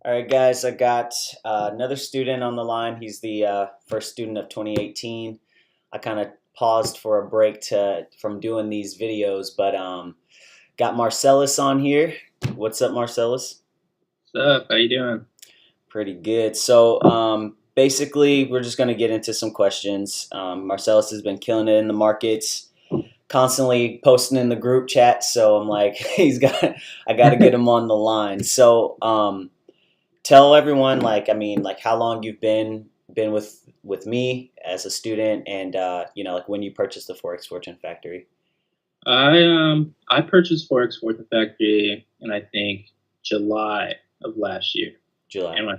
All right, guys, I got another student on the line. He's the first student of 2018. I kind of paused for a break from doing these videos, but got Marcellus on here. What's up, Marcellus? What's up? How you doing? Pretty good. So basically, we're just going to get into some questions. Marcellus has been killing it in the markets, constantly posting in the group chat. So I'm like, I got to get him on the line. So tell everyone, like how long you've been with me as a student, and like when you purchased the Forex Fortune Factory. I purchased Forex Fortune Factory in I think July of last year. July. And when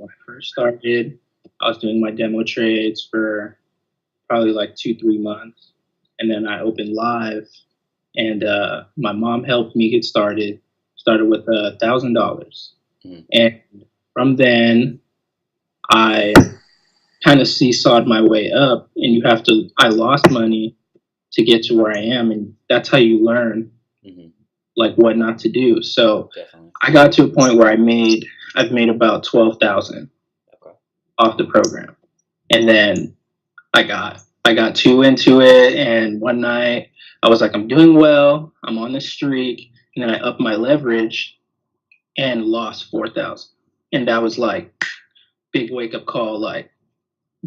I first started, I was doing my demo trades for probably like 2-3 months, and then I opened live, and my mom helped me get started. Started with $1,000, Mhm. and from then I kind of seesawed my way up, and I lost money to get to where I am, and that's how you learn Mhm. like what not to do. So Definitely. I got to a point where I've made about 12,000 Okay. off the program, and then I got too into it, and one night I was like, I'm doing well, I'm on the streak, and then I upped my leverage and lost 4,000, and that was like big wake up call. Like,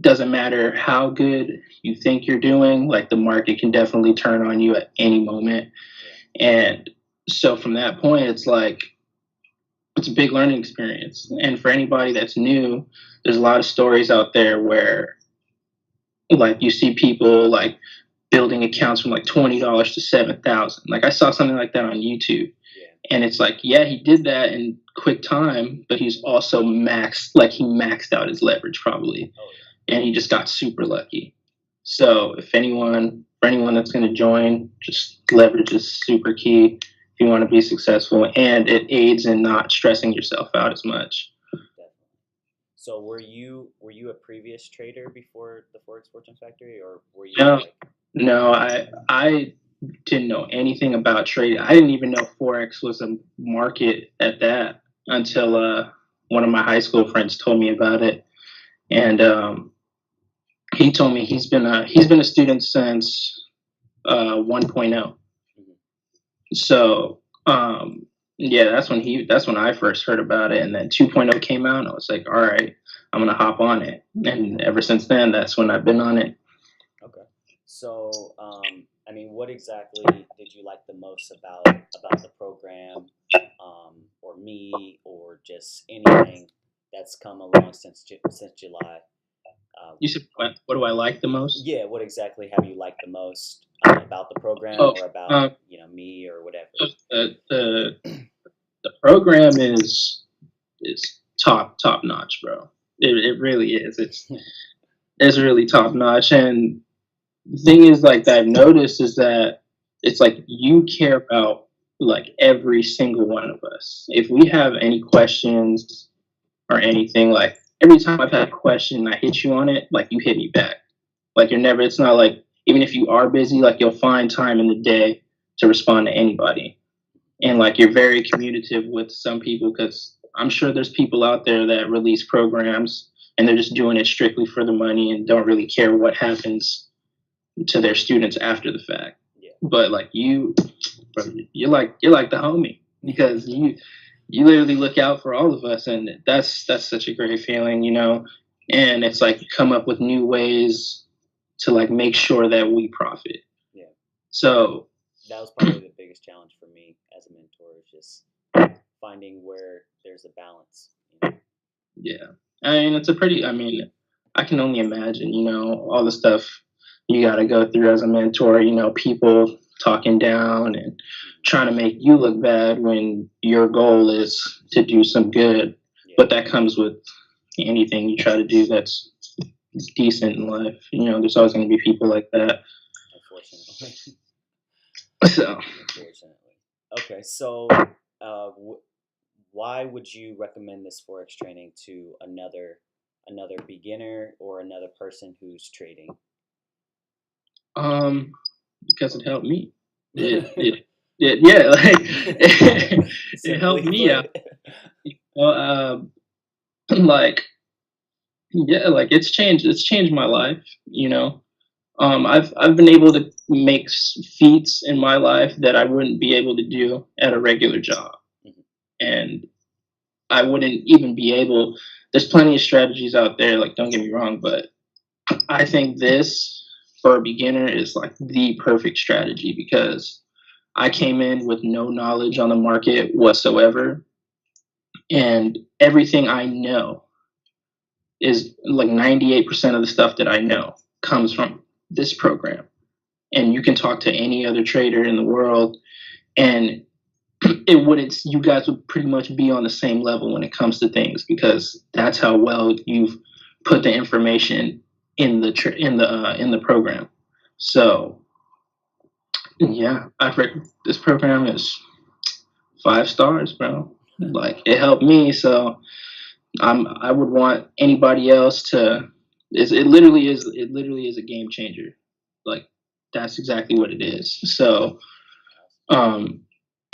doesn't matter how good you think you're doing, like the market can definitely turn on you at any moment. And so from that point, it's a big learning experience. And for anybody that's new, there's a lot of stories out there where like you see people like building accounts from like $20 to 7,000. Like I saw something like that on YouTube. And it's like, yeah, he did that in quick time, but he's also he maxed out his leverage probably. And he just got super lucky. So for anyone that's going to join, just leverage is super key if you want to be successful, and it aids in not stressing yourself out as much. Definitely. So were you a previous trader before the Forex Fortune Factory, or were you No, like? no, I didn't know anything about trading. I didn't even know forex was a market at that until one of my high school friends told me about it, and he told me he's been a student since 1.0. Mhm. So yeah, that's when I first heard about it, and then 2.0 came out, and I was like, all right, I'm gonna hop on it, and ever since then, that's when I've been on it. Okay. So, what exactly did you like the most about the program, or me, or just anything that's come along since July? Uh, You said what do I like the most? yeah, what exactly have you liked the most about the program, Oh, or about um, me, or whatever? the program is top notch, bro. It really is. It's really top notch, and the thing is like that I've noticed is that it's like you care about like every single one of us. If we have any questions or anything, like every time I've had a question, I hit you on it, like you hit me back. Like you're never. It's not like even if you are busy, like you'll find time in the day to respond to anybody, and like you're very communicative with some people because I'm sure there's people out there that release programs and they're just doing it strictly for the money and don't really care what happens to their students after the fact. Yeah. But like you're like the homie because you literally look out for all of us, and that's such a great feeling, you know. And it's like you come up with new ways to like make sure that we profit. Yeah. So That was probably the biggest challenge for me as a mentor, is just finding where there's a balance. yeah, I mean I can only imagine, you know, all the stuff you got to go through as a mentor, you know, people talking down and trying to make you look bad when your goal is to do some good. Yeah. But that comes with anything you try to do that's decent in life. You know, there's always going to be people like that. Unfortunately. So, Unfortunately. Okay, so why would you recommend this forex training to another beginner or another person who's trading? because it helped me. It, it, yeah, like it helped Simply me out. put. Well, like yeah, like it's changed my life. You know, I've been able to make feats in my life that I wouldn't be able to do at a regular job, Mhm. and I wouldn't even be able. There's plenty of strategies out there. Like, don't get me wrong, but I think this for a beginner is like the perfect strategy because I came in with no knowledge on the market whatsoever, and everything I know is like 98% of the stuff that I know comes from this program. And you can talk to any other trader in the world, and it wouldn't. You guys would pretty much be on the same level when it comes to things because that's how well you've put the information in the program. So yeah, I've read this program is 5 stars, bro. Like it helped me, so I would want anybody else to. It literally is a game changer. Like that's exactly what it is. So um,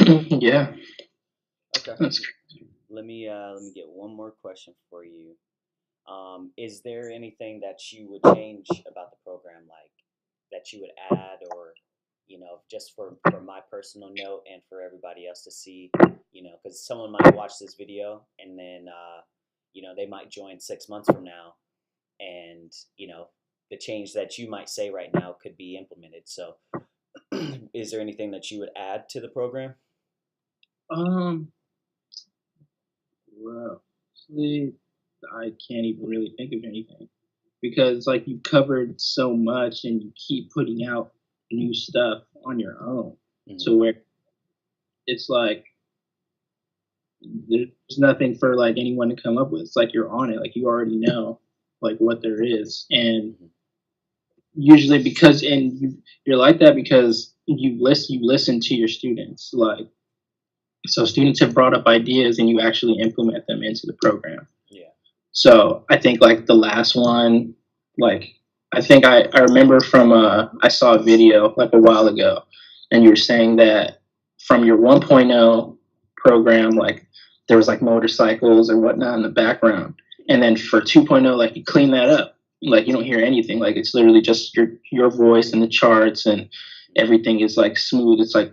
yeah, Okay. that's Let me get one more question for you. Is there anything that you would change about the program, like that you would add, or just for my personal note and for everybody else to see, because someone might watch this video and then they might join 6 months from now, and the change that you might say right now could be implemented. So, is there anything that you would add to the program? um, bro. Honestly, I can't even really think of anything because like you covered so much and you keep putting out new stuff on your own Hmm. to where it's like there's nothing for like anyone to come up with. It's like you're on it, like you already know like what there is, and Hmm. usually because you're like that because you listen to your students. Like so, students have brought up ideas and you actually implement them into the program. Yeah. So I think like the last one, like I remember from I saw a video like a while ago, and you were saying that from your 1.0 program, like there was like motorcycles and whatnot in the background, and then for 2.0, like you clean that up, like you don't hear anything, like it's literally just your voice and the charts and everything is like smooth. It's like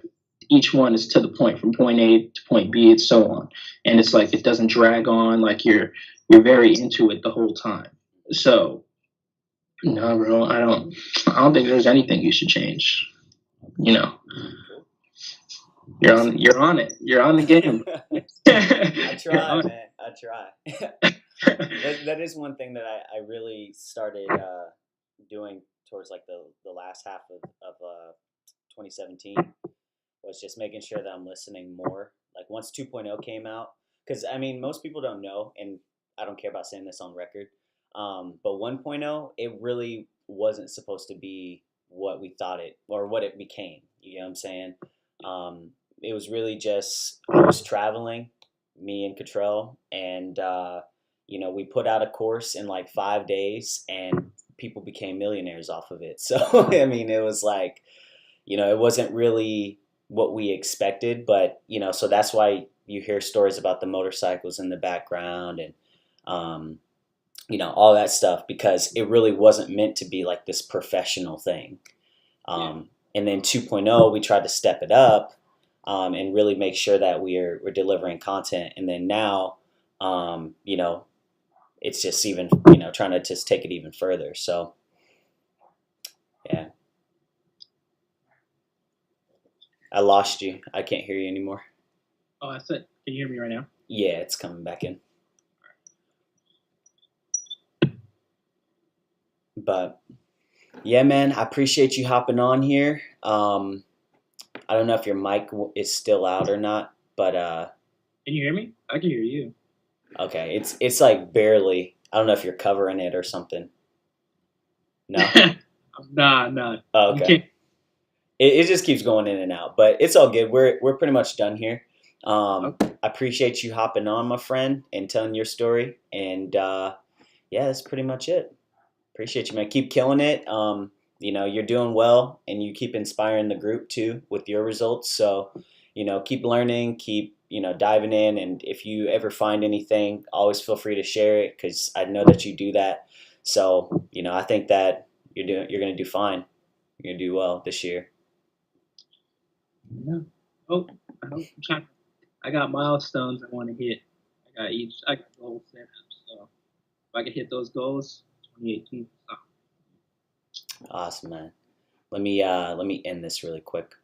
each one is to the point from point A to point B and so on, and it's like it doesn't drag on, like you're very into it the whole time. So no, bro, I don't think there's anything you should change. You know, Cool. Awesome. you're on it. You're on the game. I You're try, on man. I try. That is one thing that I really started doing towards like the last half of 2017, was just making sure that I'm listening more. Like once 2.0 came out, because I mean, most people don't know, and I don't care about saying this on record, but 1.0, it really wasn't supposed to be what we thought it or what it became. You know what I'm saying? Um, it was really just I was traveling, me and Cottrell, and we put out a course in like 5 days, and people became millionaires off of it. So I mean, it was like it wasn't really what we expected, but so that's why you hear stories about the motorcycles in the background and um, all that stuff, because it really wasn't meant to be like this professional thing. yeah. And then 2.0, we tried to step it up and really make sure that we're delivering content. And then now, it's just even trying to just take it even further. So yeah, I lost you. I can't hear you anymore. Oh, that's it. Can you hear me right now? Yeah, it's coming back in. But yeah, man, I appreciate you hopping on here. I don't know if your mic is still out or not, but Can you hear me? I can hear you. okay, it's like barely. I don't know if you're covering it or something. No. Nah. Oh, You okay. can't. It just keeps going in and out, but it's all good. We're pretty much done here. Okay. I appreciate you hopping on, my friend, and telling your story. And yeah, that's pretty much it. Appreciate you, man. Keep killing it. You're doing well, and you keep inspiring the group too with your results. So, keep learning, keep diving in. And if you ever find anything, always feel free to share it because I know that you do that. So I think that you're going to do fine. You're going to do well this year. Yeah. Oh, I hope I'm trying. I got milestones I want to hit. I got goals set up. So if I can hit those goals, 2018. Awesome, man. Let me end this really quick.